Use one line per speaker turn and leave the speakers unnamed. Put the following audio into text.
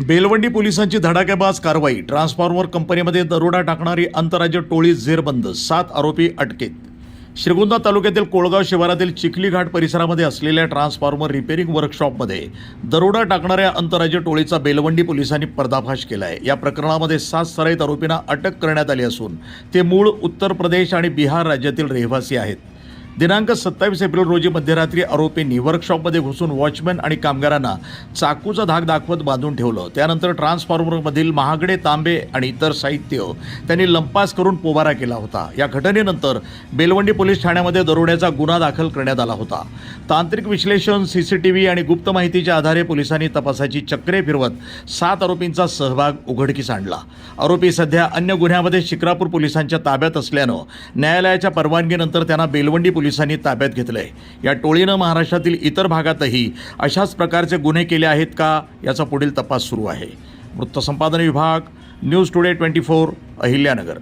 बेलवंडी पोलिसांची धडाकेबाज कारवाई। ट्रान्सफॉर्मर कंपनीमध्ये दरोडा टाकणारी आंतरराज्य टोळी जेरबंद। 7 आरोपी अटकेत। श्रीगोंदा तालुक्यातील कोळगाव शिवारातील चिखली घाट परिसरामध्ये असलेल्या ट्रान्सफॉर्मर रिपेअरिंग वर्कशॉपमध्ये दरोडा टाकणाऱ्या आंतरराज्य टोळीचा बेलवंडी पोलिसांनी पर्दाफाश केला आहे। या प्रकरणामध्ये 7 सराईत आरोपींना अटक करण्यात आली असून ते मूळ उत्तर प्रदेश आणि बिहार राज्यातील रहिवासी आहेत। दिनांक 27 एप्रिल रोजी मध्यरात्री आरोपींनी वर्कशॉपमध्ये घुसून वॉचमॅन आणि कामगारांना चाकूचा धाक दाखवत बांधून ठेवलं। त्यानंतर ट्रान्सफॉर्मरमधील महागडे तांबे आणि इतर साहित्य त्यांनी लंपास करून पोबारा केला होता। या घटनेनंतर बेलवंडी पोलीस ठाण्यामध्ये दरोड्याचा गुन्हा दाखल करण्यात आला होता। तांत्रिक विश्लेषण, सीसीटीव्ही आणि गुप्त माहितीच्या आधारे पोलिसांनी तपासाची चक्रे फिरवत 7 आरोपींचा सहभाग उघडकीस आणला। आरोपी सध्या अन्य गुन्ह्यामध्ये शिक्रापूर पोलिसांच्या ताब्यात असल्यानं न्यायालयाच्या परवानगीनंतर त्यांना बेलवंडी पोलिसांनी ताब्यात घेतलंय। या टोळीनं महाराष्ट्रातील इतर भागातही अशाच प्रकारचे गुन्हे केले आहेत का याचा पुढील तपास सुरू आहे। वृत्त संपादन विभाग, न्यूज टुडे 24, अहिल्यानगर।